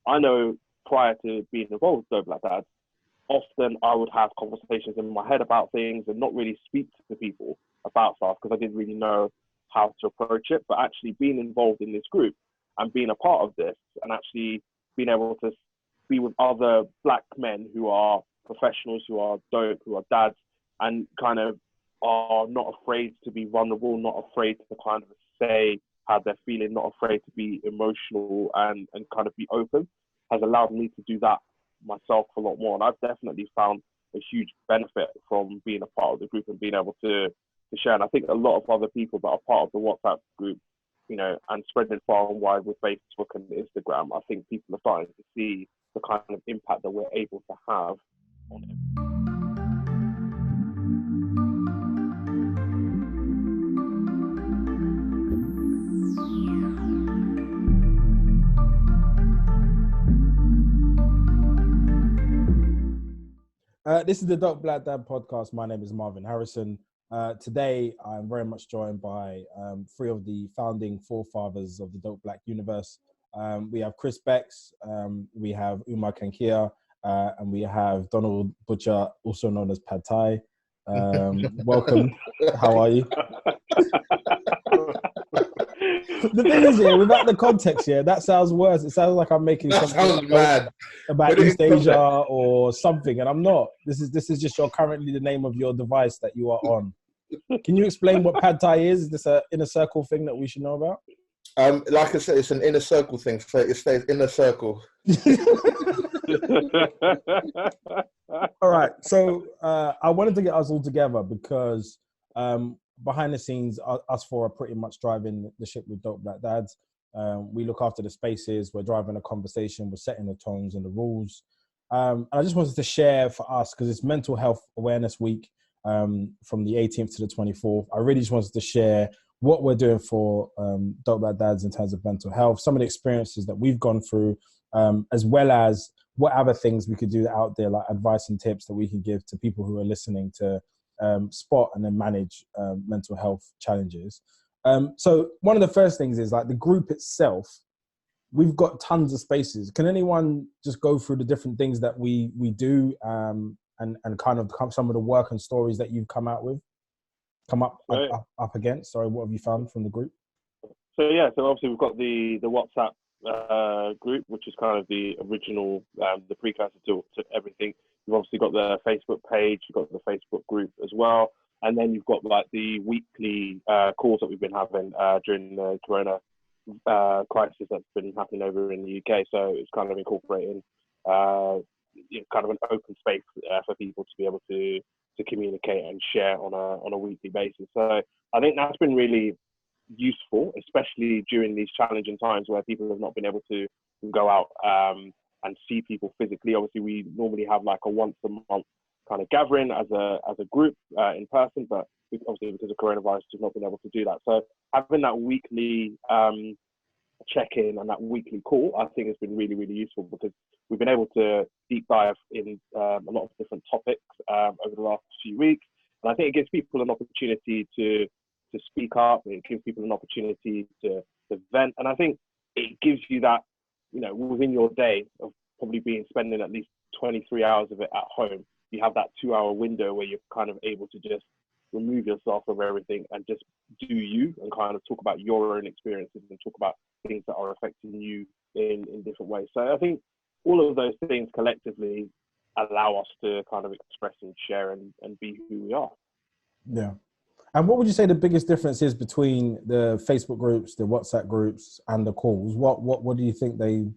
I know prior to being involved with Dope Black Dads, often I would have conversations in my head about things and not really speak to people about stuff because I didn't really know how to approach it. But actually being involved in this group and being a part of this and actually being able to be with other Black men who are professionals, who are dope, who are dads, and kind of are not afraid to be vulnerable, not afraid to kind of say how they're feeling, not afraid to be emotional and kind of be open, has allowed me to do that myself a lot more. And I've definitely found a huge benefit from being a part of the group and being able to share. And I think a lot of other people that are part of the WhatsApp group, you know, and spreading it far and wide with Facebook and Instagram, I think people are starting to see the kind of impact that we're able to have on it. This is the Dope Black Dad podcast. My name is Marvin Harrison. Today, I'm very much joined by three of the founding forefathers of the Dope Black universe. We have Chris Becks, we have Umar Kankia, and we have Donald Butcher, also known as Pad Thai. Welcome. How are you? The thing is, without the context, that sounds worse. It sounds like I'm making something about East Asia or something, and I'm not. This is just currently the name of your device that you are on. Can you explain what Pad Thai is? Is this an inner circle thing that we should know about? Like I said, it's an inner circle thing, so it stays in the circle. All right, so I wanted to get us all together because behind the scenes, us four are pretty much driving the ship with Dope Black Dads. We look after the spaces, we're driving a conversation, we're setting the tones and the rules. And I just wanted to share for us, because it's Mental Health Awareness Week from the 18th to the 24th. I really just wanted to share what we're doing for Dope Black Dads in terms of mental health, some of the experiences that we've gone through, as well as what other things we could do out there, like advice and tips that we can give to people who are listening to spot and then manage mental health challenges. So one of the first things is like the group itself. We've got tons of spaces. Can anyone just go through the different things that we do and kind of some of the work and stories that you've come up against? Sorry, what have you found from the group? So obviously we've got the WhatsApp group, which is kind of the original, the precursor to everything. You've obviously got the Facebook page, you've got the Facebook group as well. And then you've got like the weekly calls that we've been having during the corona crisis that's been happening over in the UK. So it's kind of incorporating kind of an open space for people to be able to communicate and share on a weekly basis. So I think that's been really useful, especially during these challenging times where people have not been able to go out and see people physically. Obviously, we normally have like a once a month kind of gathering as a group in person, but obviously because of coronavirus, we've not been able to do that. So having that weekly check-in and that weekly call, I think has been really, really useful because we've been able to deep dive in a lot of different topics over the last few weeks. And I think it gives people an opportunity to speak up. It gives people an opportunity to vent. And I think it gives you that, within your day of probably spending at least 23 hours of it at home, you have that 2-hour window where you're kind of able to just remove yourself from everything and just do you and kind of talk about your own experiences and talk about things that are affecting you in different ways. So I think all of those things collectively allow us to kind of express and share and be who we are. Yeah. And what would you say the biggest difference is between the Facebook groups, the WhatsApp groups, and the calls? What do you think they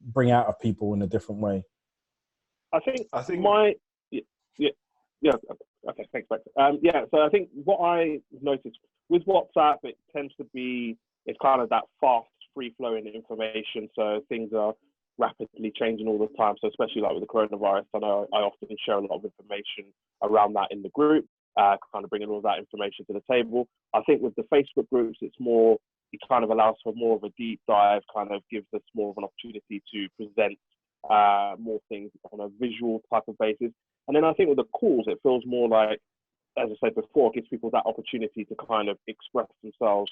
bring out of people in a different way? I think okay, thanks, Bex. So I think what I noticed with WhatsApp, it tends to be, it's kind of that fast, free-flowing information. So things are rapidly changing all the time. So especially like with the coronavirus, I know I often share a lot of information around that in the group, kind of bringing all that information to the table. I think with the Facebook groups, it's more, it kind of allows for more of a deep dive, kind of gives us more of an opportunity to present more things on a visual type of basis. And then I think with the calls, it feels more like, as I said before, it gives people that opportunity to kind of express themselves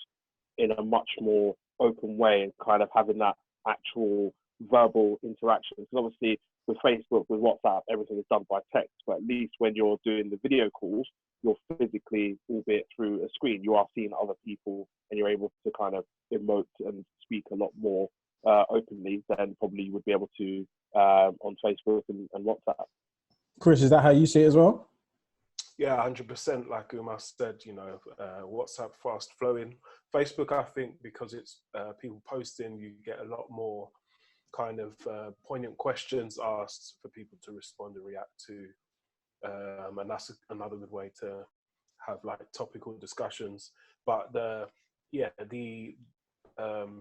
in a much more open way and kind of having that actual verbal interaction. Because obviously with Facebook, with WhatsApp, everything is done by text. But at least when you're doing the video calls, you're physically, albeit through a screen, you are seeing other people, and you're able to kind of emote and speak a lot more openly than probably you would be able to on Facebook and WhatsApp. Chris, is that how you see it as well? Yeah, 100%. Like Umar said, WhatsApp fast flowing. Facebook, I think, because it's people posting, you get a lot more kind of poignant questions asked for people to respond and react to. And that's another good way to have like topical discussions. But the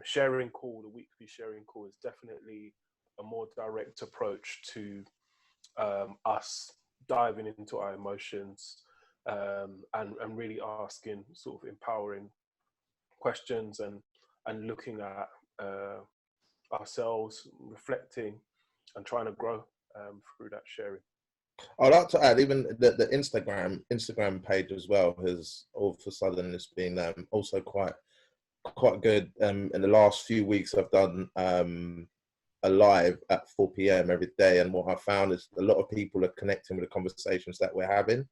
sharing call, the weekly sharing call, is definitely a more direct approach to us diving into our emotions and really asking sort of empowering questions and looking at ourselves, reflecting and trying to grow through that sharing. I'd like to add, even the Instagram page as well has all of a sudden it's been also quite good. In the last few weeks, I've done a live at 4 p.m. every day, and what I found is a lot of people are connecting with the conversations that we're having.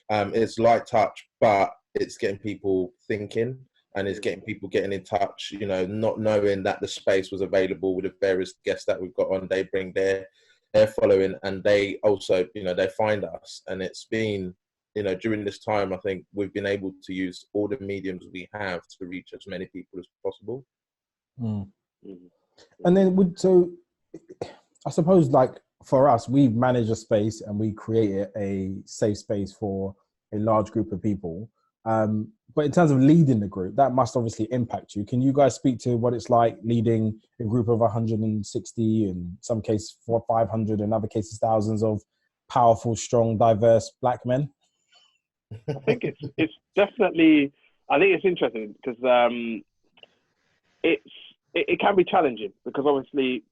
It's light touch, but it's getting people thinking, and it's getting people getting in touch. Not knowing that the space was available with the various guests that we've got on. They bring their following, and they also, they find us, and it's been, during this time, I think we've been able to use all the mediums we have to reach as many people as possible. Mm. And then, so I suppose, like for us, we manage a space and we create a safe space for a large group of people. But in terms of leading the group, that must obviously impact you. Can you guys speak to what it's like leading a group of 160, in some cases 400, 500, in other cases thousands of powerful, strong, diverse Black men? I think it's definitely. I think it's interesting because it can be challenging because obviously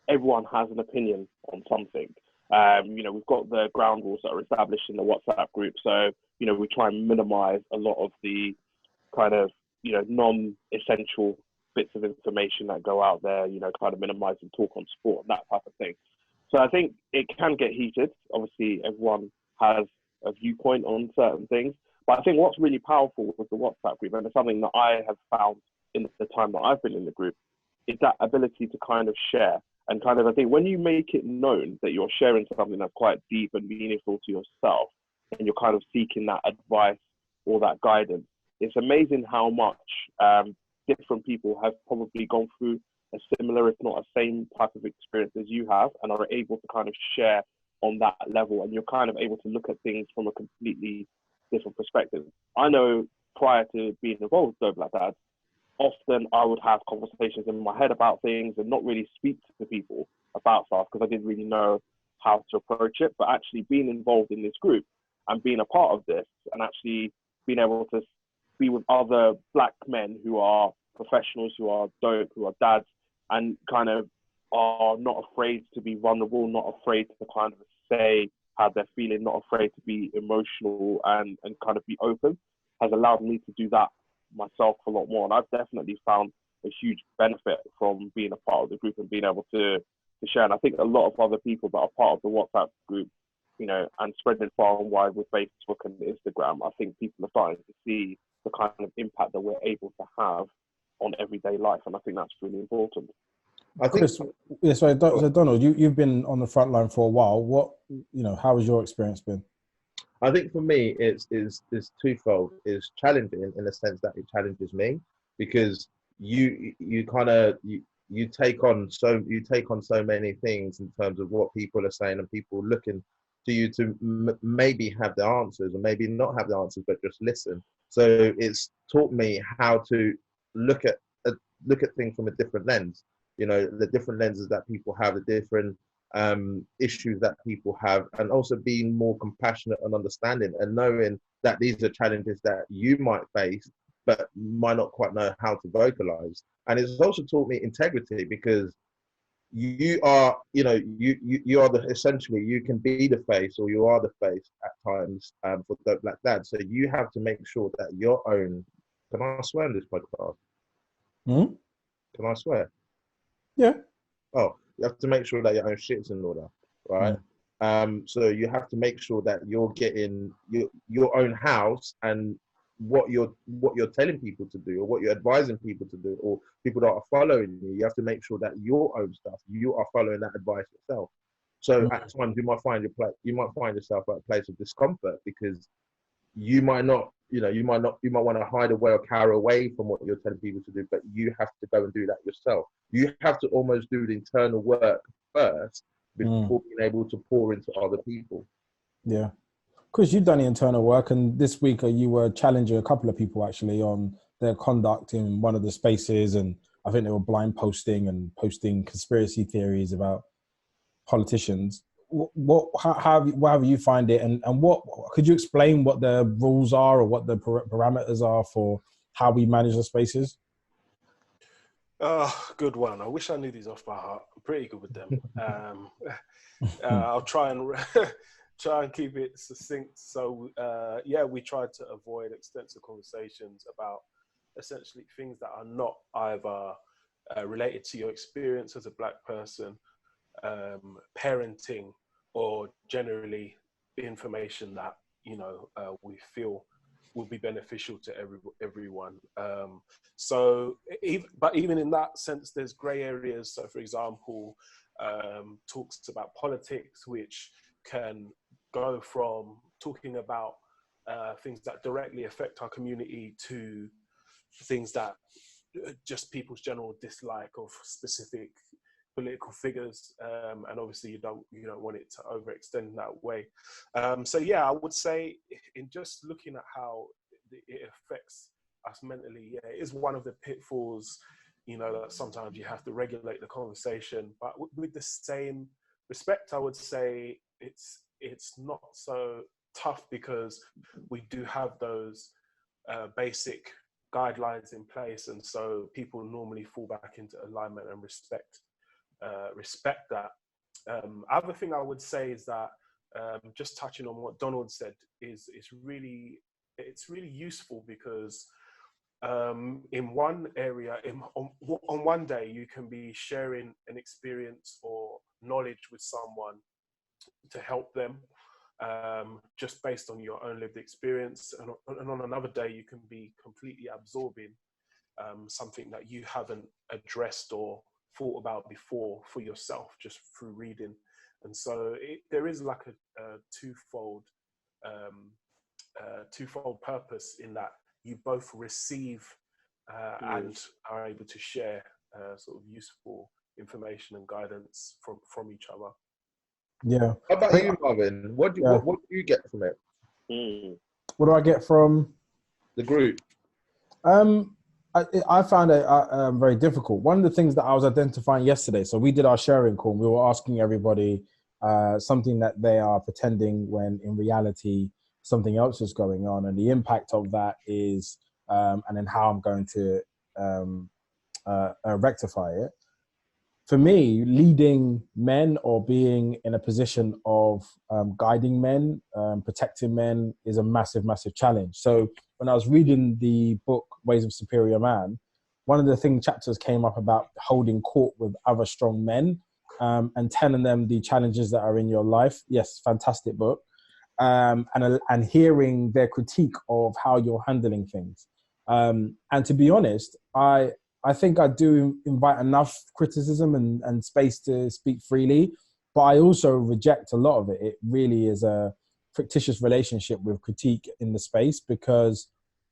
everyone has an opinion on something. We've got the ground rules that are established in the WhatsApp group, so we try and minimize a lot of the kind of non-essential bits of information that go out there. Kind of minimize and talk on sport and that type of thing. So I think it can get heated. Obviously, everyone has a viewpoint on certain things, but I think what's really powerful with the WhatsApp group, and it's something that I have found in the time that I've been in the group, is that ability to kind of share. And kind of, I think when you make it known that you're sharing something that's quite deep and meaningful to yourself, and you're kind of seeking that advice or that guidance, it's amazing how much different people have probably gone through a similar, if not a same type of experience as you have, and are able to kind of share on that level. And you're kind of able to look at things from a completely different perspective. I know prior to being involved with Dope Black Dads, often I would have conversations in my head about things and not really speak to people about stuff because I didn't really know how to approach it. But actually being involved in this group and being a part of this, and actually being able to be with other Black men who are professionals, who are dope, who are dads, and kind of are not afraid to be vulnerable, not afraid to kind of say how they're feeling, not afraid to be emotional and kind of be open, has allowed me to do that myself a lot more. And I've definitely found a huge benefit from being a part of the group and being able to share. And I think a lot of other people that are part of the WhatsApp group, and spreading it far and wide with Facebook and Instagram, I think people are starting to see the kind of impact that we're able to have on everyday life. And I think that's really important. I think, Chris, so Donald, you've been on the front line for a while. How has your experience been? I think for me, it's twofold. It's challenging in the sense that it challenges me because you take on so many things in terms of what people are saying and people looking to you to maybe have the answers or maybe not have the answers, but just listen. So it's taught me how to look at things from a different lens. The different lenses that people have, the different issues that people have, and also being more compassionate and understanding and knowing that these are challenges that you might face but might not quite know how to vocalize. And it's also taught me integrity because you are essentially you can be the face, or you are the face at times for Dope Black Dad. So you have to make sure that your own, can I swear in this podcast? Can I swear? Yeah. Oh, You have to make sure that your own shit's in order, right? So you have to make sure that you're getting your own house, and what you're telling people to do, or what you're advising people to do, or people that are following you. You have to make sure that your own stuff, you are following that advice yourself. So at times you might find yourself at a place of discomfort, because you might not, you might want to hide away or carry away from what you're telling people to do, but you have to go and do that yourself. You have to almost do the internal work first before being able to pour into other people. Yeah. Chris, you've done the internal work, and this week you were challenging a couple of people actually on their conduct in one of the spaces, and I think they were blind posting and posting conspiracy theories about politicians. How have you find it, and what could you explain what the rules are, or what the parameters are for how we manage the spaces? Good one. I wish I knew these off by heart. I'm pretty good with them. I'll try and keep it succinct. So we tried to avoid extensive conversations about essentially things that are not either related to your experience as a Black person, parenting, or generally information that we feel will be beneficial to everyone. But even in that sense, there's grey areas. So, for example, talks about politics, which can go from talking about things that directly affect our community to things that just people's general dislike of specific political figures, and obviously you don't want it to overextend in that way. I would say, in just looking at how it affects us mentally, it is one of the pitfalls, that sometimes you have to regulate the conversation. But with the same respect, I would say it's not so tough, because we do have those basic guidelines in place, and so people normally fall back into alignment and respect that. Other thing I would say is that, just touching on what Donald said, is it's really useful, because in one area, on one day, you can be sharing an experience or knowledge with someone to help them, just based on your own lived experience, and on another day you can be completely absorbing something that you haven't addressed or thought about before for yourself, just through reading. And so there is like a twofold purpose in that you both receive and are able to share sort of useful information and guidance from each other. Yeah. How about you, Marvin? What do you get from it? What do I get from the group? I found it very difficult. One of the things that I was identifying yesterday, so we did our sharing call, and we were asking everybody something that they are pretending when in reality something else is going on, and the impact of that is, and then how I'm going to rectify it. For me, leading men or being in a position of guiding men, protecting men, is a massive, massive challenge. So when I was reading the book Ways of Superior Man, one of the chapters came up about holding court with other strong men, and telling them the challenges that are in your life. Yes, fantastic book. And hearing their critique of how you're handling things. And to be honest, I think I do invite enough criticism and space to speak freely, but I also reject a lot of it. It really is a fictitious relationship with critique in the space, because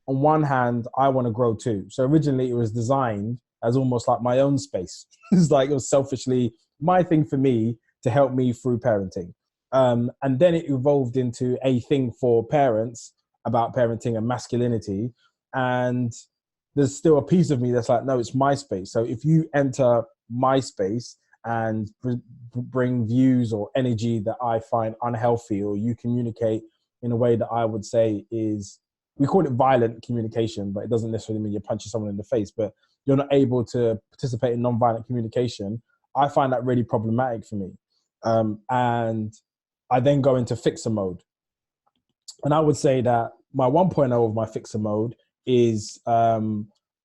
on one hand, I want to grow too. So originally it was designed as almost like my own space. It's like it was selfishly my thing for me to help me through parenting. And then it evolved into a thing for parents about parenting and masculinity. And there's still a piece of me that's like, no, it's my space. So if you enter my space and bring views or energy that I find unhealthy, or you communicate in a way that I would say is, we call it violent communication, but it doesn't necessarily mean you're punching someone in the face, but you're not able to participate in non-violent communication, I find that really problematic for me. And I then go into fixer mode. And I would say that my 1.0 of my fixer mode is I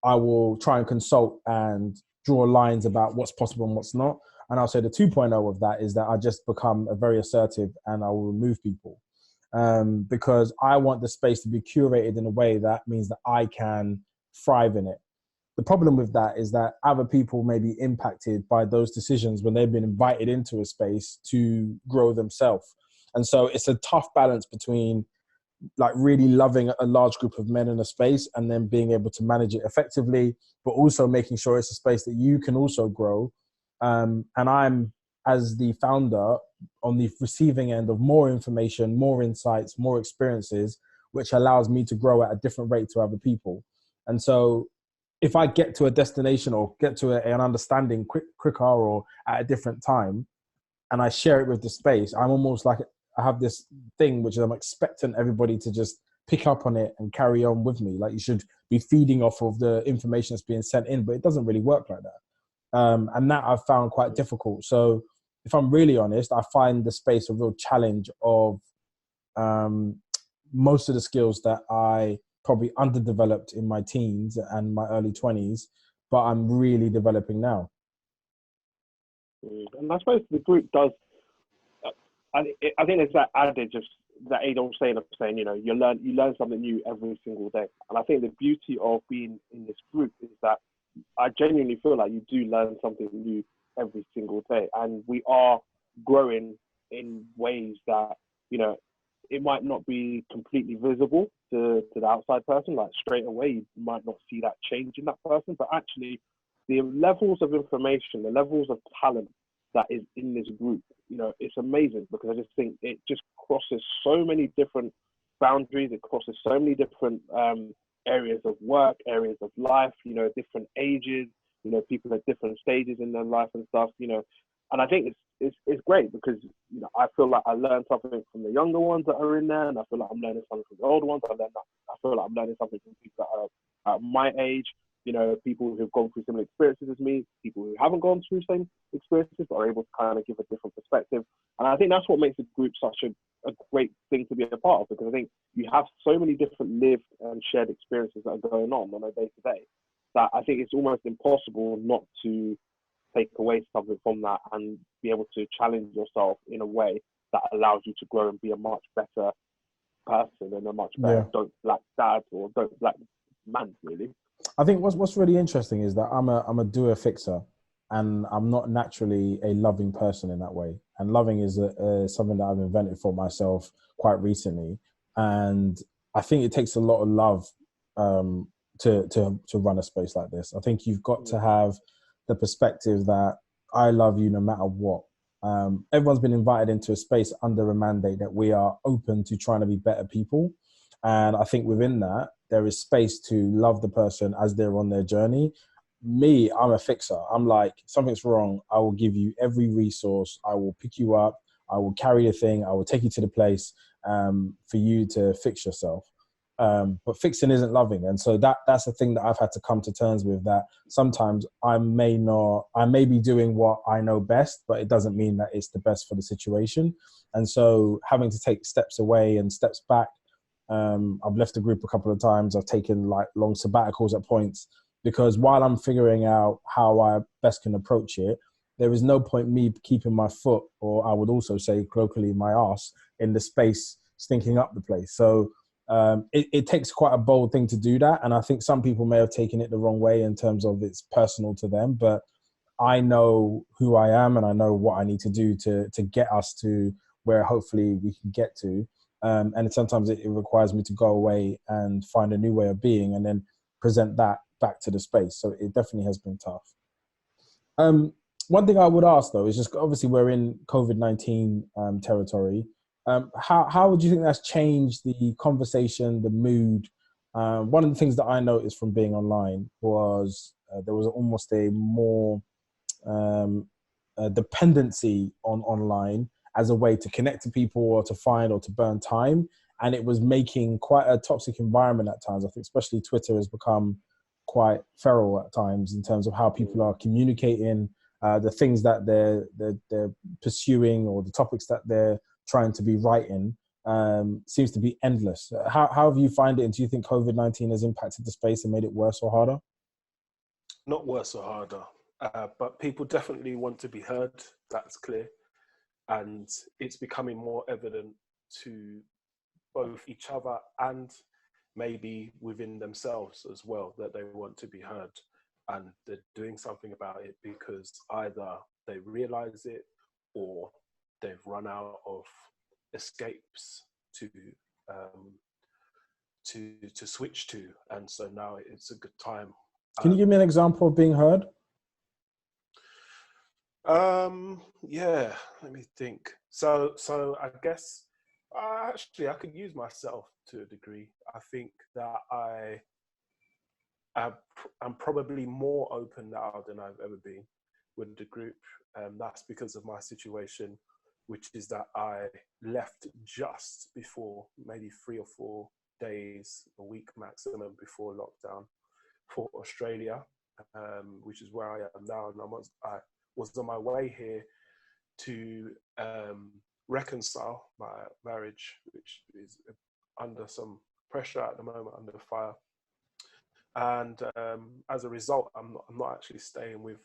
will try and consult and draw lines about what's possible and what's not. And I'll say the 2.0 of that is that I just become a very assertive and I will remove people. Because I want the space to be curated in a way that means that I can thrive in it. The problem with that is that other people may be impacted by those decisions when they've been invited into a space to grow themselves. And so it's a tough balance between like really loving a large group of men in a space and then being able to manage it effectively, but also making sure it's a space that you can also grow. And I'm, as the founder, on the receiving end of more information, more insights, more experiences, which allows me to grow at a different rate to other people. And so if I get to a destination or get to an understanding quicker or at a different time, and I share it with the space, I'm almost like, I have this thing which I'm expecting everybody to just pick up on it and carry on with me. Like you should be feeding off of the information that's being sent in, but it doesn't really work like that. And that I've found quite difficult. So if I'm really honest, I find the space a real challenge of most of the skills that I probably underdeveloped in my teens and my early 20s, but I'm really developing now. And I suppose the group does, I think there's that adage of that age old saying of saying, you know, you learn something new every single day. And I think the beauty of being in this group is that I genuinely feel like you do learn something new every single day. And we are growing in ways that, you know, it might not be completely visible to the outside person. Like straight away, you might not see that change in that person, but actually the levels of information, the levels of talent that is in this group, you know, it's amazing because I just think it just crosses so many different boundaries. It crosses so many different areas of work, areas of life, you know, different ages, you know, people at different stages in their life and stuff, you know. And I think it's great because, you know, I feel like I learned something from the younger ones that are in there, and I feel like I'm learning something from the older ones. I feel like I'm learning something from people that are at my age, you know, people who've gone through similar experiences as me, people who haven't gone through the same experiences but are able to kind of give a different perspective. And I think that's what makes the group such a great thing to be a part of, because I think you have so many different lived and shared experiences that are going on a day-to-day that I think it's almost impossible not to take away something from that and be able to challenge yourself in a way that allows you to grow and be a much better person and a much better don't black dad or don't black man, really. I think what's really interesting is that I'm a doer fixer, and I'm not naturally a loving person in that way. And loving is something that I've invented for myself quite recently, and I think it takes a lot of love to run a space like this. I think you've got to have the perspective that I love you no matter what. Everyone's been invited into a space under a mandate that we are open to trying to be better people. And I think within that, there is space to love the person as they're on their journey. Me, I'm a fixer. I'm like, something's wrong, I will give you every resource. I will pick you up. I will carry the thing. I will take you to the place for you to fix yourself. But fixing isn't loving. And so that's the thing that I've had to come to terms with, that sometimes I may be doing what I know best, but it doesn't mean that it's the best for the situation. And so having to take steps away and steps back, I've left the group a couple of times. I've taken like long sabbaticals at points, because while I'm figuring out how I best can approach it, there is no point me keeping my foot, or I would also say colloquially my arse, in the space stinking up the place. So it takes quite a bold thing to do that. And I think some people may have taken it the wrong way in terms of it's personal to them, but I know who I am and I know what I need to do to get us to where hopefully we can get to. And sometimes it requires me to go away and find a new way of being and then present that back to the space. So it definitely has been tough. One thing I would ask though is just, obviously we're in COVID-19 territory. How would you think that's changed the conversation, the mood? One of the things that I noticed from being online was there was almost a more dependency on online as a way to connect to people or to find or to burn time. And it was making quite a toxic environment at times. I think especially Twitter has become quite feral at times in terms of how people are communicating, the things that they're pursuing or the topics that they're trying to be writing seems to be endless. How have you find it? And do you think COVID-19 has impacted the space and made it worse or harder? Not worse or harder. but people definitely want to be heard. That's clear. And it's becoming more evident to both each other and maybe within themselves as well, that they want to be heard, and they're doing something about it because either they realize it or they've run out of escapes to switch to, and so now it's a good time. Can you give me an example of being heard? Yeah, let me think. So I guess actually I could use myself to a degree. I think that I'm probably more open now than I've ever been with the group. That's because of my situation, which is that I left just before, maybe 3 or 4 days, a week maximum, before lockdown for Australia, which is where I am now. And I was on my way here to reconcile my marriage, which is under some pressure at the moment, under fire. And as a result, I'm not actually staying with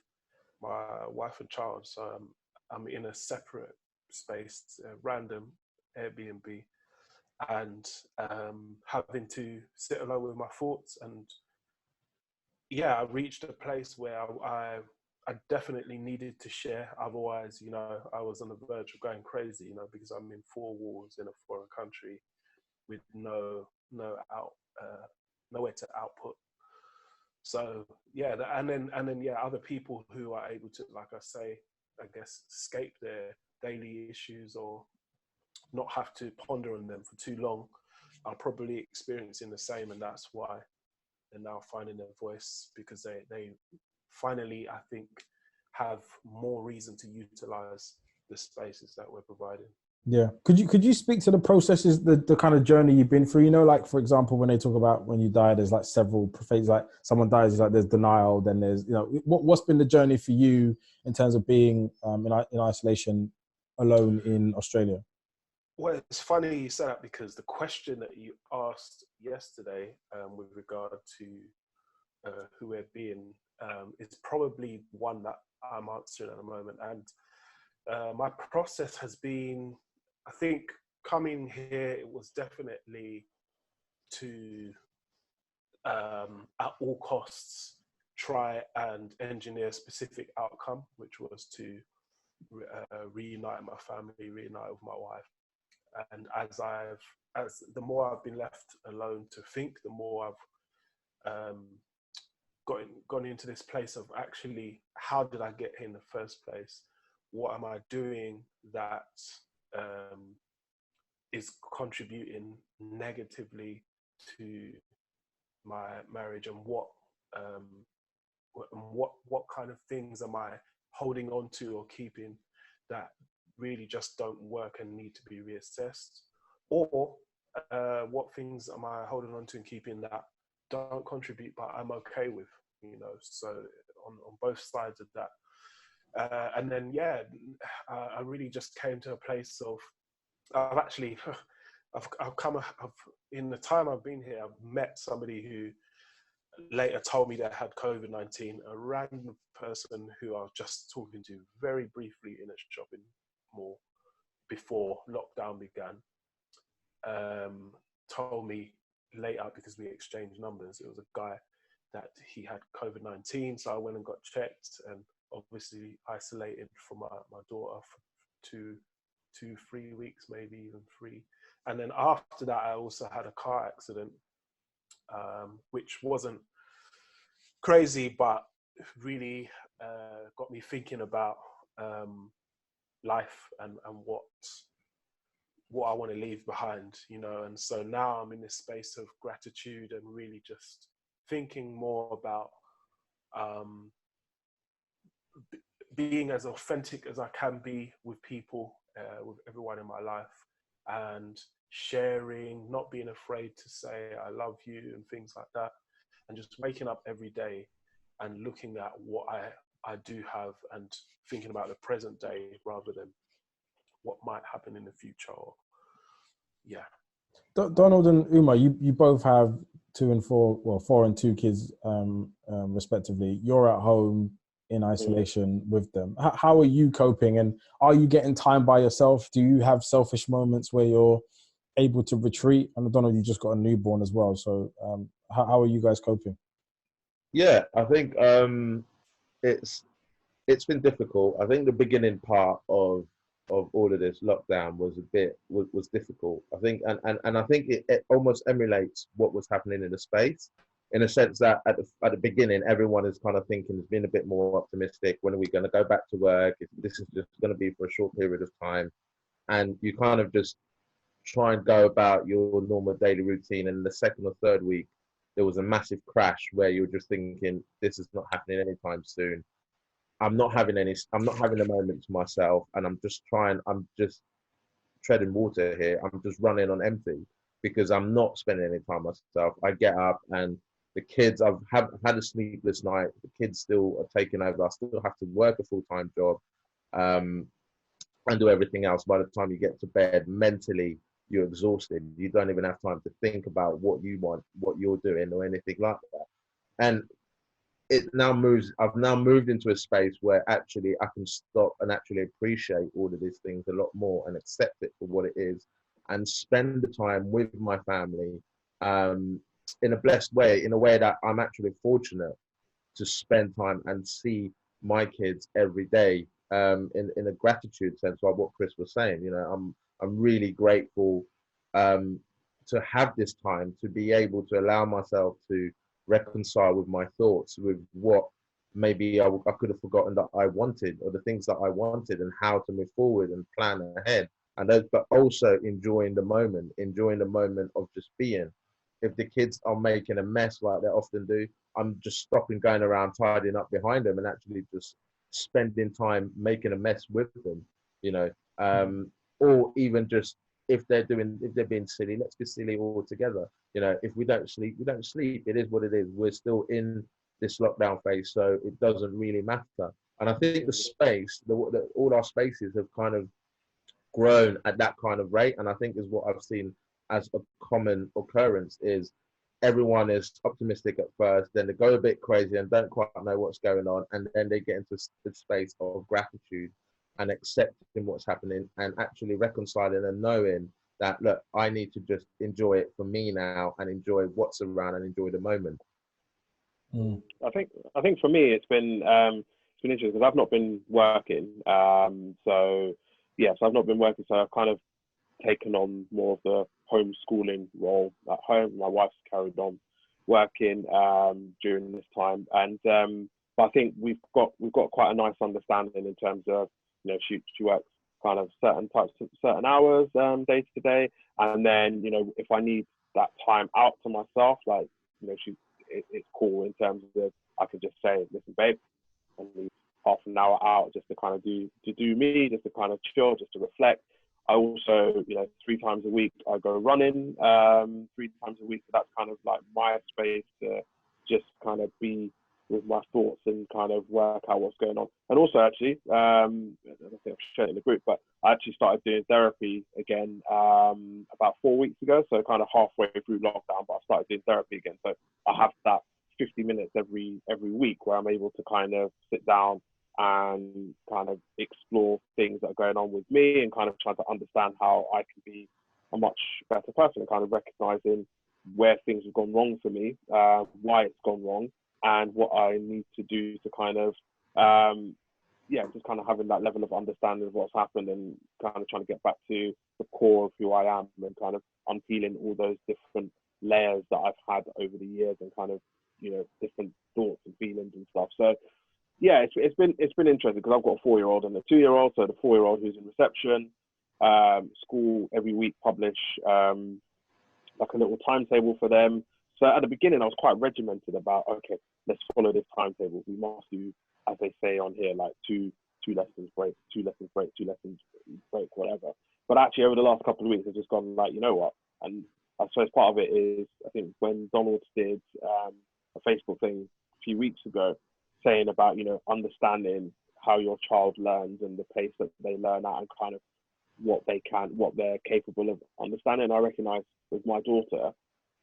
my wife and child. So I'm in a separate space, a random Airbnb, and having to sit alone with my thoughts. And yeah, I reached a place where I definitely needed to share. Otherwise, you know, I was on the verge of going crazy, you know, because I'm in 4 walls in a foreign country with nowhere to output. So yeah, and then yeah, other people who are able to, like I say, I guess, escape their daily issues or not have to ponder on them for too long, are probably experiencing the same, and that's why they're now finding their voice, because they finally, I think, have more reason to utilize the spaces that we're providing. Yeah. Could you speak to the processes, the kind of journey you've been through? You know, like, for example, when they talk about when you die, there's like several phases. Like someone dies, like there's denial, then there's, you know, what's been the journey for you in terms of being in isolation, alone in Australia? Well, it's funny you say that, because the question that you asked yesterday with regard to who we're being is probably one that I'm answering at the moment. And my process has been, I think, coming here, it was definitely to, at all costs, try and engineer a specific outcome, which was to reunite my family, reunite with my wife. And as the more I've been left alone to think, the more I've gone into this place of actually, how did I get here in the first place? What am I doing that is contributing negatively to my marriage, and what kind of things am I holding on to or keeping that really just don't work and need to be reassessed? Or what things am I holding on to and keeping that don't contribute but I'm okay with, you know? So on both sides of that. And then, yeah, I really just came to a place of, in the time I've been here, I've met somebody who later told me they had COVID-19, a random person who I was just talking to very briefly in a shopping mall before lockdown began, told me later, because we exchanged numbers, it was a guy that he had COVID-19. So I went and got checked, and obviously isolated from my daughter for 2-3 weeks, maybe even 3. And then after that, I also had a car accident, which wasn't crazy, but really got me thinking about life and what I want to leave behind, you know. And so now I'm in this space of gratitude and really just thinking more about being as authentic as I can be with people, with everyone in my life, and sharing, not being afraid to say I love you and things like that, and just waking up every day and looking at what I do have and thinking about the present day rather than what might happen in the future. Yeah. Donald and Uma, you both have 4 and 2 kids, respectively. You're at home. in isolation with them. How are you coping? And are you getting time by yourself? Do you have selfish moments where you're able to retreat? And I don't know, you just got a newborn as well. So how are you guys coping? Yeah, I think it's it's been difficult. I think the beginning part of all of this lockdown was was difficult. I think and I think it almost emulates what was happening in the space, in a sense that at the beginning everyone is kind of thinking, has been a bit more optimistic. When are we going to go back to work? If this is just going to be for a short period of time, and you kind of just try and go about your normal daily routine. And the second or third week, there was a massive crash where you're just thinking, this is not happening anytime soon. I'm not having a moment to myself, and I'm just treading water here. I'm just running on empty because I'm not spending any time myself. I get up and the kids, I've had a sleepless night. The kids still are taking over. I still have to work a full-time job, um, and do everything else. By the time you get to bed, mentally, you're exhausted. You don't even have time to think about what you want, what you're doing, or anything like that. And I've now moved into a space where actually I can stop and actually appreciate all of these things a lot more and accept it for what it is, and spend the time with my family, um, in a blessed way, in a way that I'm actually fortunate to spend time and see my kids every day, in a gratitude sense, like what Chris was saying. I'm really grateful, um, to have this time to be able to allow myself to reconcile with my thoughts, with what maybe I could have forgotten that I wanted, or the things that I wanted, and how to move forward and plan ahead. And those, but also enjoying the moment of just being. If the kids are making a mess like they often do, I'm just stopping going around tidying up behind them and actually just spending time making a mess with them, you know. Or even just, if they're being silly, let's be silly all together. If we don't sleep, we don't sleep. It is what it is. We're still in this lockdown phase, so it doesn't really matter. And I think all our spaces have kind of grown at that kind of rate. And I think is what I've seen as a common occurrence is everyone is optimistic at first, then they go a bit crazy and don't quite know what's going on, and then they get into the space of gratitude and accepting what's happening and actually reconciling and knowing that, look, I need to just enjoy it for me now and enjoy what's around and enjoy the moment. I think for me it's been interesting because I've not been working. So I've not been working, so I've kind of taken on more of the homeschooling role at home. My wife's carried on working during this time, and but I think we've got quite a nice understanding in terms of, she works kind of certain hours day to day, and then if I need that time out to myself, like it's cool in terms of I could just say, listen, babe, I need half an hour out just to kind of do me, just to kind of chill, just to reflect. I also, 3 times a week I go running, 3 times a week. So that's kind of like my space to just kind of be with my thoughts and kind of work out what's going on. And also, actually, I don't think I've shared it in the group, but I actually started doing therapy again about 4 weeks ago. So kind of halfway through lockdown, but I started doing therapy again. So I have that 50 minutes every week where I'm able to kind of sit down and kind of explore things that are going on with me and kind of try to understand how I can be a much better person, and kind of recognizing where things have gone wrong for me, why it's gone wrong, and what I need to do to kind of, just kind of having that level of understanding of what's happened and kind of trying to get back to the core of who I am and kind of unpeeling all those different layers that I've had over the years and kind of, different thoughts and feelings and stuff. So yeah, it's been interesting because I've got a 4-year-old and a 2-year-old. So the 4-year-old who's in reception, school every week publish like a little timetable for them. So at the beginning, I was quite regimented about, okay, let's follow this timetable. We must do, as they say on here, like two lessons break, 2 lessons break, 2 lessons break, whatever. But actually, over the last couple of weeks, I've just gone like, you know what? And I suppose part of it is, I think when Donald did a Facebook thing a few weeks ago, saying about, understanding how your child learns and the pace that they learn at and kind of what they're capable of understanding. I recognize with my daughter,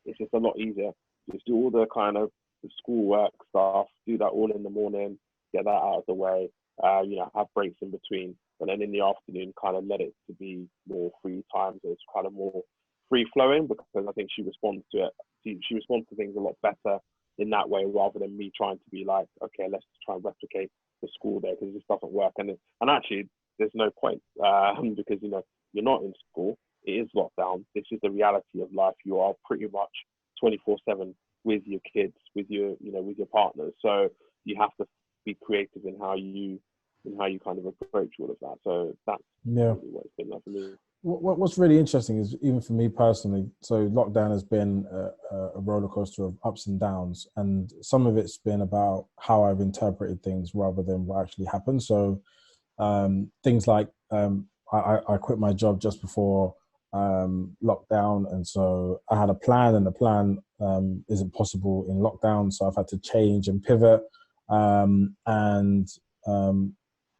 it's just a lot easier. Just do all the kind of the schoolwork stuff, do that all in the morning, get that out of the way, have breaks in between, and then in the afternoon, kind of let it to be more free time. So it's kind of more free flowing, because I think she responds to it. She responds to things a lot better in that way, rather than me trying to be like, okay, let's try and replicate the school there, because it just doesn't work. And actually, there's no point, because you're not in school. It is lockdown. This is the reality of life. You are pretty much 24/7 with your kids, with your partners. So you have to be creative in how you kind of approach all of that. So that's really what it's been like for me. What's really interesting is, even for me personally, so lockdown has been a roller coaster of ups and downs, and some of it's been about how I've interpreted things rather than what actually happened. So things like I quit my job just before lockdown, and so I had a plan, and the plan isn't possible in lockdown, so I've had to change and pivot, and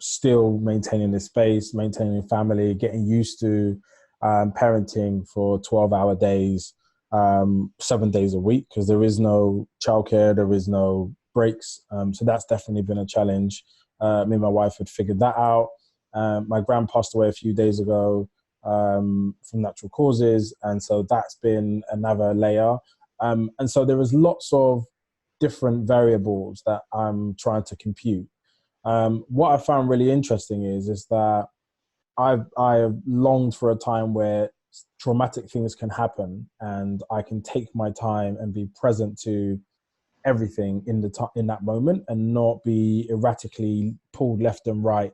still maintaining the space, maintaining family, getting used to parenting for 12-hour days, 7 days a week, because there is no childcare, there is no breaks. So that's definitely been a challenge. Me and my wife had figured that out. My gran passed away a few days ago from natural causes, and so that's been another layer. And so there is lots of different variables that I'm trying to compute. What I found really interesting is that I have longed for a time where traumatic things can happen, and I can take my time and be present to everything in that moment, and not be erratically pulled left and right.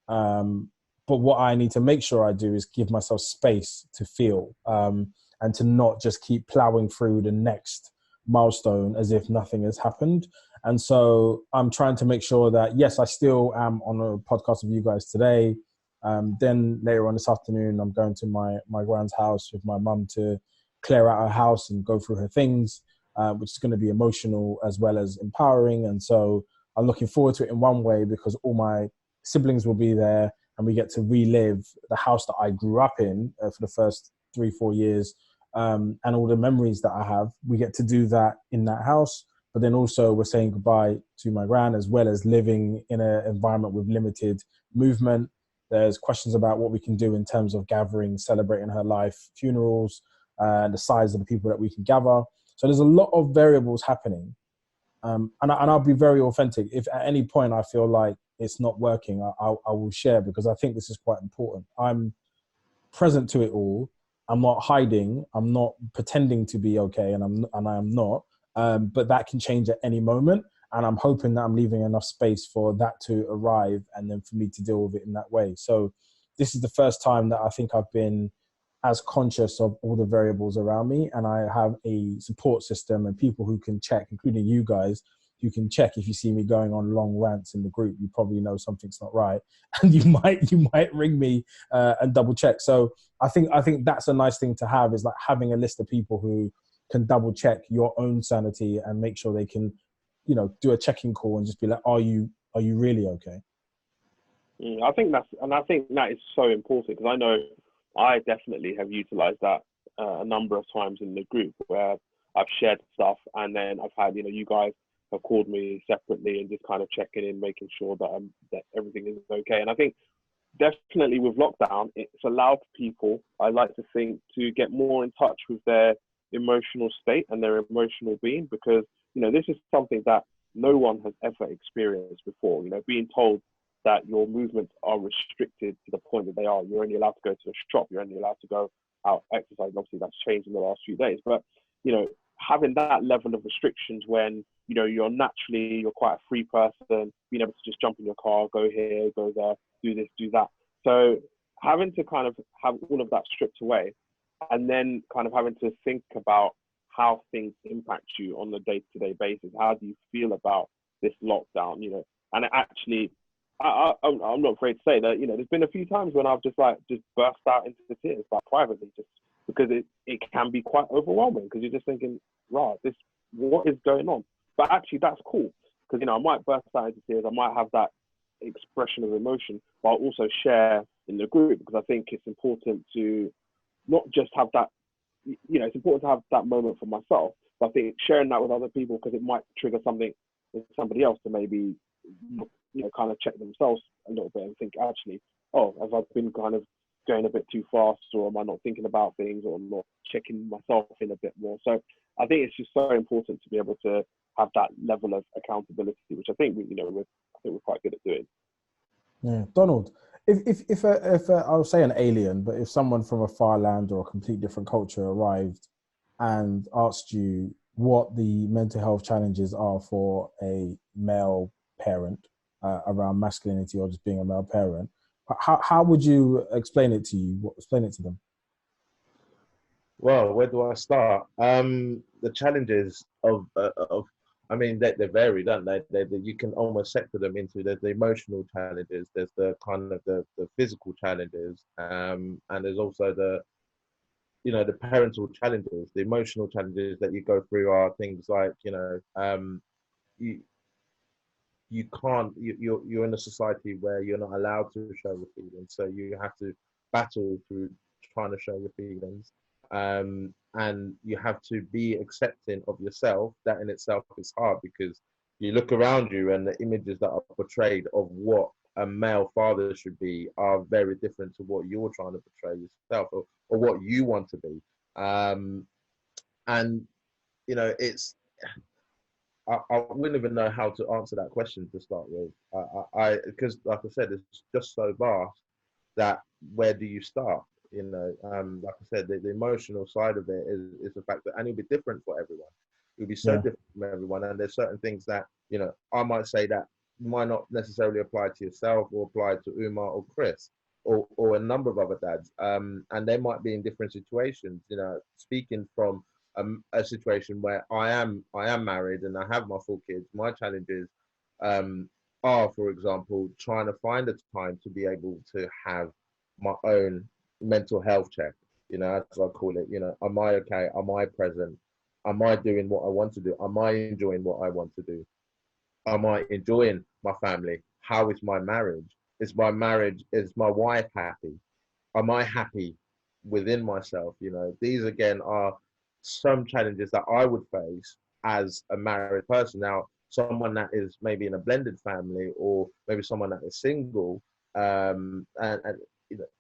But what I need to make sure I do is give myself space to feel, and to not just keep plowing through the next milestone as if nothing has happened. And so I'm trying to make sure that, yes, I still am on a podcast with you guys today. Then later on this afternoon, I'm going to my grand's house with my mum to clear out her house and go through her things, which is going to be emotional as well as empowering. And so I'm looking forward to it in one way, because all my siblings will be there, and we get to relive the house that I grew up in for the first 3-4 years, and all the memories that I have. We get to do that in that house. But then also we're saying goodbye to my gran, as well as living in an environment with limited movement. There's questions about what we can do in terms of gathering, celebrating her life, funerals, the size of the people that we can gather. So there's a lot of variables happening. And I'll be very authentic. If at any point I feel like it's not working, I will share, because I think this is quite important. I'm present to it all. I'm not hiding. I'm not pretending to be okay, and I am not. But that can change at any moment, and I'm hoping that I'm leaving enough space for that to arrive, and then for me to deal with it in that way. So this is the first time that I think I've been as conscious of all the variables around me, and I have a support system and people who can check, including you guys, who can check if you see me going on long rants in the group. You probably know something's not right, and you might ring me and double check. So I think that's a nice thing to have, is like having a list of people who can double check your own sanity and make sure they can, do a checking call and just be like, are you really okay? I think that is so important, because I know I definitely have utilized that a number of times in the group, where I've shared stuff, and then I've had, you guys have called me separately and just kind of checking in, making sure that everything is okay. And I think definitely with lockdown, it's allowed people, I like to think, to get more in touch with their emotional state and their emotional being, because this is something that no one has ever experienced before. Being told that your movements are restricted to the point that they are. You're only allowed to go to a shop. You're only allowed to go out exercise. Obviously, that's changed in the last few days. But having that level of restrictions when you're quite a free person, being able to just jump in your car, go here, go there, do this, do that. So having to kind of have all of that stripped away, and then kind of having to think about how things impact you on a day-to-day basis. How do you feel about this lockdown? And it actually, I'm not afraid to say that, there's been a few times when I've just burst out into tears, privately, just because it can be quite overwhelming, because you're just thinking, right, what is going on? But actually that's cool, because, I might burst out into tears, I might have that expression of emotion, but I'll also share in the group, because I think it's important to not just have that, it's important to have that moment for myself, but I think sharing that with other people, because it might trigger something in somebody else to maybe look kind of check themselves a little bit and think, actually, oh, have I been kind of going a bit too fast, or am I not thinking about things, or not checking myself in a bit more? So I think it's just so important to be able to have that level of accountability, which I think we're quite good at doing. Yeah, Donald. If I would say an alien, but if someone from a far land or a complete different culture arrived and asked you what the mental health challenges are for a male parent around masculinity or just being a male parent, how would you explain it to you? Explain it to them. Well, where do I start? The challenges of I mean, they vary, don't they? You can almost sector them into the emotional challenges. There's the kind of the physical challenges, and there's also the parental challenges. The emotional challenges that you go through are things like you you're in a society where you're not allowed to show your feelings, so you have to battle through trying to show your feelings, and you have to be accepting of yourself. That in itself is hard, because you look around you and the images that are portrayed of what a male father should be are very different to what you're trying to portray yourself, or what you want to be. And it's I wouldn't even know how to answer that question to start with. Because like I said, it's just so vast that where do you start? Like I said, the emotional side of it is the fact that, and it'll be different for everyone. It'll be so different from everyone, and there's certain things that I might say that might not necessarily apply to yourself or apply to Umar or Chris or a number of other dads, and they might be in different situations. Speaking from a situation where I am married and I have my 4 kids. My challenges are, for example, trying to find a time to be able to have my own mental health check. As I call it. Am I okay? Am I present? Am I doing what I want to do? Am I enjoying what I want to do? Am I enjoying my family? How is my marriage? Is my wife happy? Am I happy within myself? These again are some challenges that I would face as a married person. Now, someone that is maybe in a blended family, or maybe someone that is single, and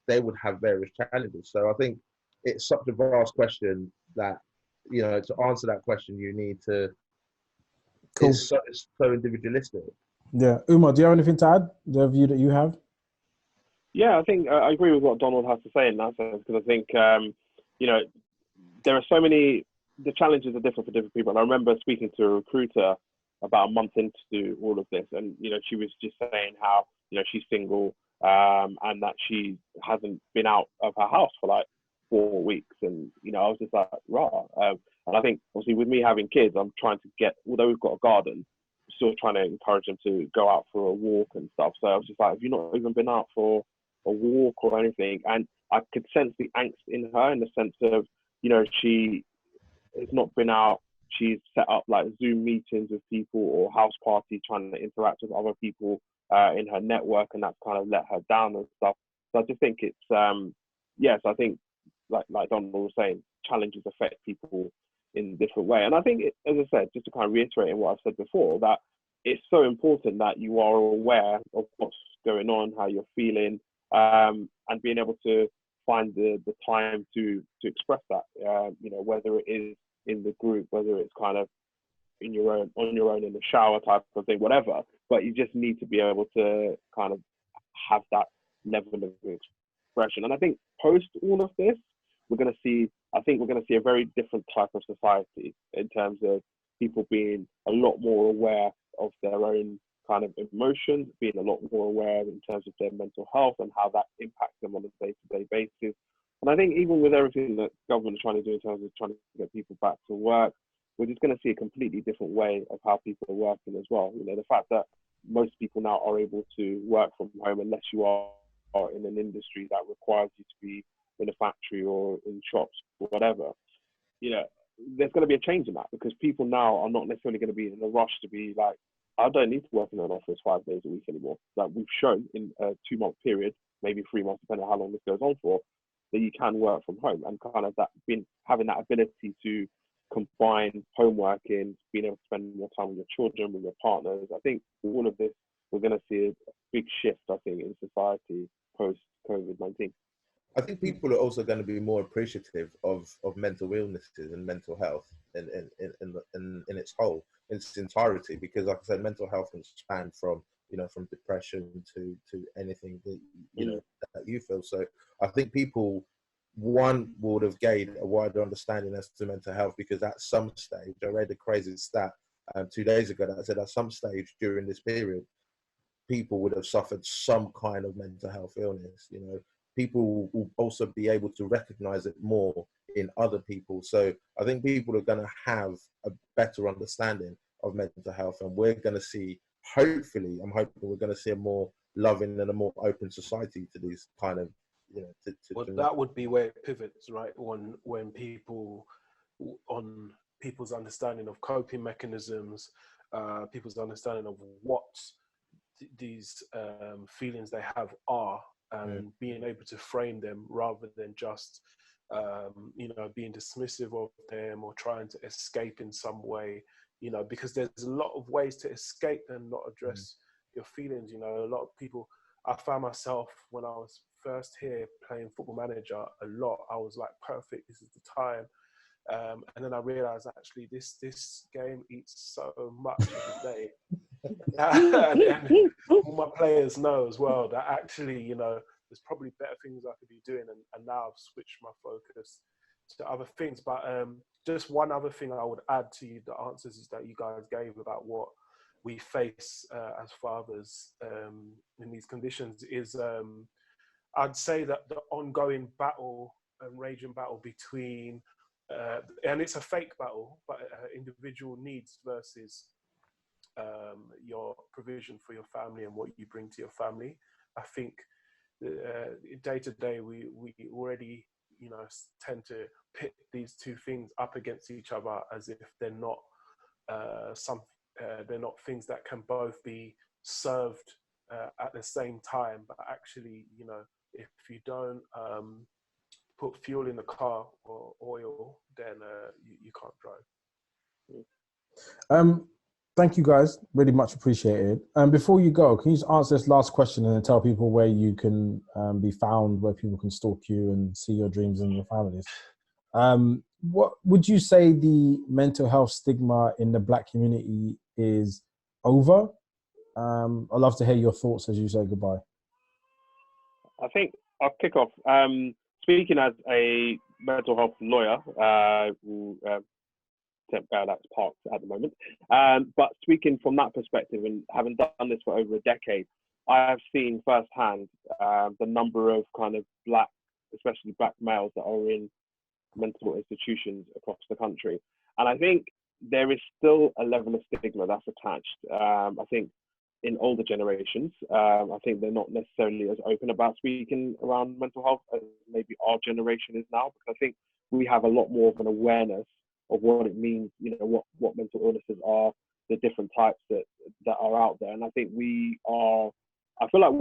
they would have various challenges. So I think it's such a vast question that to answer that question, you need to. Cool. It's so individualistic. Yeah, Umar, do you have anything to add? The view that you have? Yeah, I think I agree with what Donald has to say in that sense, because I think there are so many. The challenges are different for different people. And I remember speaking to a recruiter about a month into all of this, and she was just saying how she's single, and that she hasn't been out of her house for like 4 weeks, and I was just like, rah. And I think obviously with me having kids, I'm trying to get, although we've got a garden, I'm still trying to encourage them to go out for a walk and stuff. So I was just like, have you not even been out for a walk or anything? And I could sense the angst in her, in the sense of she has not been out. She's set up like Zoom meetings with people or house parties, trying to interact with other people in her network, and that's kind of let her down and stuff. So I just think it's yes, I think like Donald was saying, challenges affect people in a different way. And I think, as I said, just to kind of reiterate what I've said before, that it's so important that you are aware of what's going on, how you're feeling, and being able to find the time to express that, whether it is in the group, whether it's kind of on your own in the shower type of thing, whatever. But you just need to be able to kind of have that level of expression. And I think post all of this, we're going to see a very different type of society, in terms of people being a lot more aware of their own kind of emotions, being a lot more aware in terms of their mental health and how that impacts them on a day-to-day basis. And I think even with everything that government is trying to do in terms of trying to get people back to work, we're just going to see a completely different way of how people are working as well. The fact that most people now are able to work from home, unless you are in an industry that requires you to be in a factory or in shops or whatever, there's going to be a change in that, because people now are not necessarily going to be in a rush to be like, I don't need to work in an office 5 days a week anymore. Like, we've shown in a 2-month period, maybe 3 months, depending on how long this goes on for, that you can work from home, and kind of having that ability to combine home working, being able to spend more time with your children, with your partners. I think all of this we're going to see a big shift, I think, in society post COVID-19. I think people are also going to be more appreciative of mental illnesses and mental health in its whole, in its entirety, because, like I said, mental health can span from, you know, from depression to anything that, you know, that you feel. So I think people, one, would have gained a wider understanding as to mental health, because at some stage, I read a crazy stat 2 days ago that said at some stage during this period, people would have suffered some kind of mental health illness. You know, people will also be able to recognize it more in other people. So I think people are going to have a better understanding of mental health, and we're going to see, hopefully, I'm hoping we're going to see a more loving and a more open society to these kind of, you know, well, that would be where it pivots, right? When people, on people's understanding of coping mechanisms, people's understanding of what these feelings they have are, and being able to frame them rather than just you know, being dismissive of them or trying to escape in some way, you know, because there's a lot of ways to escape and not address your feelings. You know, a lot of people, I found myself when I was first here playing Football Manager a lot, I was like, perfect, this is the time. And then I realized, actually, this game eats so much of the day. and all my players know as well that actually, you know, there's probably better things I could be doing, and now I've switched my focus to other things. But just one other thing I would add to the answers that you guys gave about what we face as fathers in these conditions is, I'd say that the ongoing battle and raging battle between, and it's a fake battle, but individual needs versus your provision for your family and what you bring to your family. I think day to day we already, you know, tend to pit these two things up against each other as if they're not they're not things that can both be served at the same time. But actually, you know, if you don't put fuel in the car or oil, then you can't drive. Thank you guys, really much appreciated. Before you go, can you just answer this last question and then tell people where you can be found, where people can stalk you and see your dreams and your families? What would you say the mental health stigma in the Black community is over? I'd love to hear your thoughts as you say goodbye. I think I'll kick off. Speaking as a mental health lawyer, that's parked at the moment. But speaking from that perspective and having done this for over a decade, I have seen firsthand the number of kind of especially black males that are in mental institutions across the country. And I think there is still a level of stigma that's attached. I think in older generations, I think they're not necessarily as open about speaking around mental health as maybe our generation is now, because I think we have a lot more of an awareness of what it means, you know, what mental illnesses are, the different types that are out there. And I think I feel like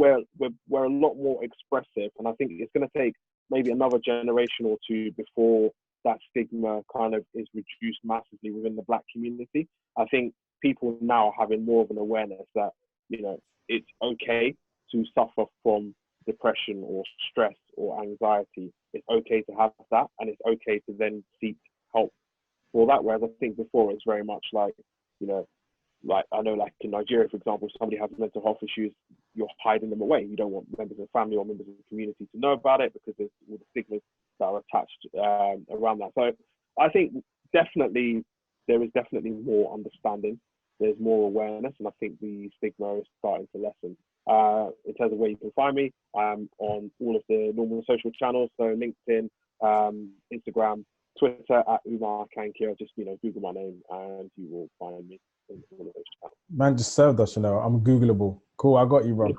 we're a lot more expressive, and I think it's going to take maybe another generation or two before that stigma kind of is reduced massively within the Black community. I think people now having more of an awareness that, you know, it's okay to suffer from depression or stress or anxiety. It's okay to have that, and it's okay to then seek help for that. Whereas I think before it's very much like, you know, like I know, like in Nigeria, for example, somebody has mental health issues, you're hiding them away. You don't want members of the family or members of the community to know about it because there's all the stigmas that are attached around that. So I think there is definitely more understanding. There's more awareness, and I think the stigma is starting to lessen. In terms of where you can find me, I'm on all of the normal social channels, so LinkedIn, Instagram, Twitter at Umar Kankia. Just, you know, Google my name and you will find me in all of those channels. Man, just served us, you know. I'm Googleable. Cool, I got you, bro.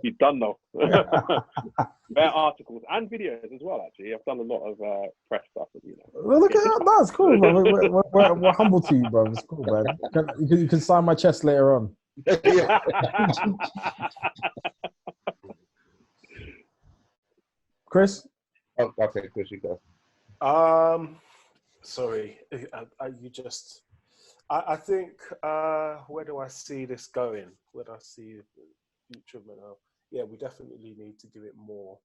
You've done though. There are articles and videos as well. Actually, I've done a lot of press stuff. You know. Well, look at that. That's cool, bro. We're humble to you, bro. It's cool, man. You can sign my chest later on. Chris? Okay, Chris, you go. Sorry, I think, where do I see this going? Where do I see the future of mental health? Yeah, we definitely need to give it more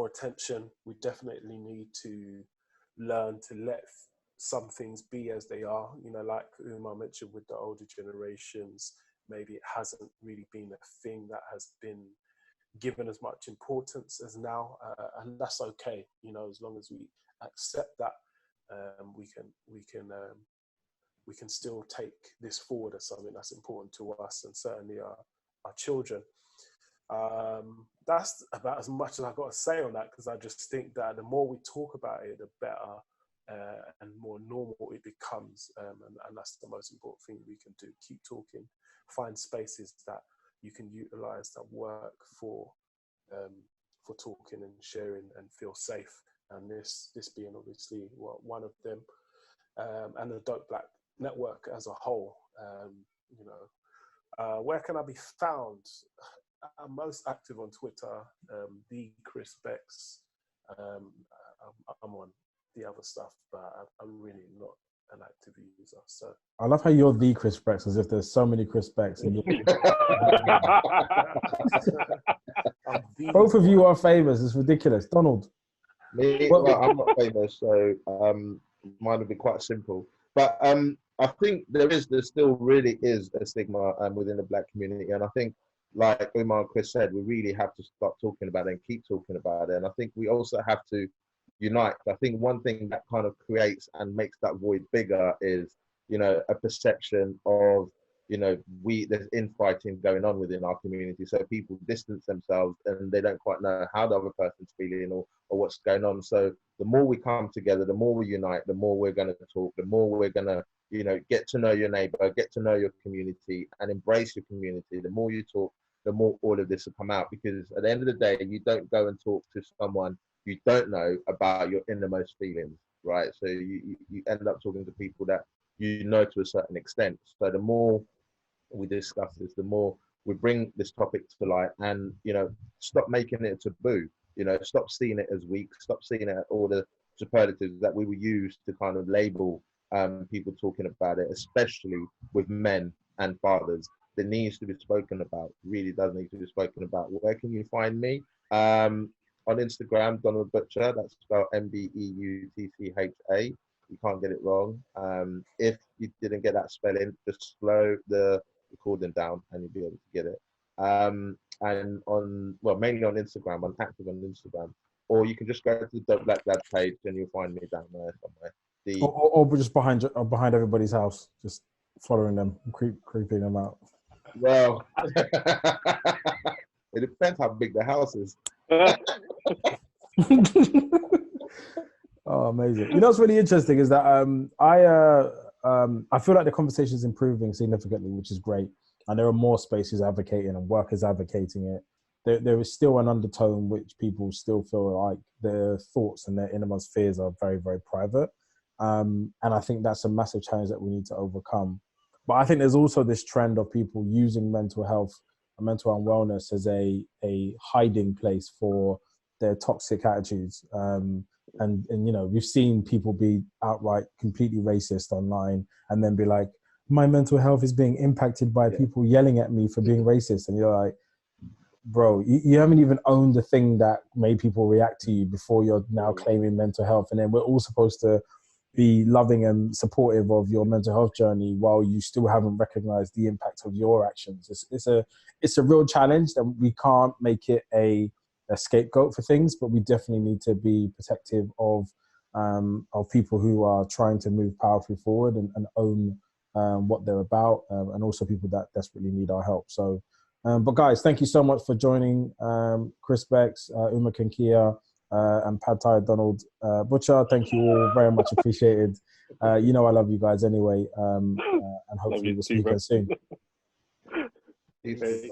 attention. We definitely need to learn to let some things be as they are. You know, like Umar mentioned with the older generations, maybe it hasn't really been a thing that has been given as much importance as now, and that's okay. You know, as long as we accept that, we can still take this forward as something that's important to us and certainly our children. That's about as much as I've got to say on that, because I just think that the more we talk about it, the better and more normal it becomes, and that's the most important thing we can do. Keep talking, find spaces that you can utilize that work for talking and sharing and feel safe, and this being obviously one of them, and the Dope Black Network as a whole. You know, where can I be found? I'm most active on Twitter, the Chris Bex. I'm on the other stuff, but I'm really not an active user. So I love how you're the Chris Bex, as if there's so many Chris Bex. And both of you are famous. It's ridiculous. Donald. Well, I'm not famous, so mine would be quite simple. But I think there still really is a stigma within the Black community, and I think, like Umar and Chris said, we really have to start talking about it and keep talking about it. And I think we also have to unite. I think one thing that kind of creates and makes that void bigger is, you know, a perception of, you know, there's infighting going on within our community. So people distance themselves and they don't quite know how the other person's feeling or what's going on. So the more we come together, the more we unite, the more we're going to talk, the more we're going to, you know, get to know your neighbor, get to know your community and embrace your community. The more you talk, the more all of this will come out, because at the end of the day, you don't go and talk to someone you don't know about your innermost feelings, right? So you end up talking to people that you know to a certain extent. So the more we discuss this, the more we bring this topic to light, and, you know, stop making it a taboo. You know, stop seeing it as weak, stop seeing it all the superlatives that we will use to kind of label people talking about it, especially with men and fathers. That needs to be spoken about, really does need to be spoken about. Where can you find me? On Instagram, Donald Butcher, that's spelled MBEUTCHA. You can't get it wrong. If you didn't get that spelling, just slow the recording down and you'll be able to get it. And mainly on Instagram, I'm active on Instagram. Or you can just go to the Dope Black Dad page and you'll find me down there somewhere. Or just behind everybody's house, just following them, creeping them out. Well, it depends how big the house is. Oh, amazing. You know what's really interesting is that I feel like the conversation is improving significantly, which is great. And there are more spaces advocating and workers advocating it. There is still an undertone which people still feel like their thoughts and their innermost fears are very, very private. And I think that's a massive challenge that we need to overcome. But I think there's also this trend of people using mental health and mental wellness as a hiding place for their toxic attitudes. And you know, we've seen people be outright completely racist online and then be like, my mental health is being impacted by people yelling at me for being racist. And you're like, bro, you haven't even owned the thing that made people react to you before you're now claiming mental health. And then we're all supposed to be loving and supportive of your mental health journey while you still haven't recognized the impact of your actions. It's a real challenge that we can't make it a scapegoat for things, but we definitely need to be protective of people who are trying to move powerfully forward and own what they're about, and also people that desperately need our help. So, but guys, thank you so much for joining. Chris Bex, Uma Kinkia, and Pad Thai Donald Butcher. Thank you all very much appreciated. You know I love you guys anyway, and hopefully we'll speak again soon. Peace.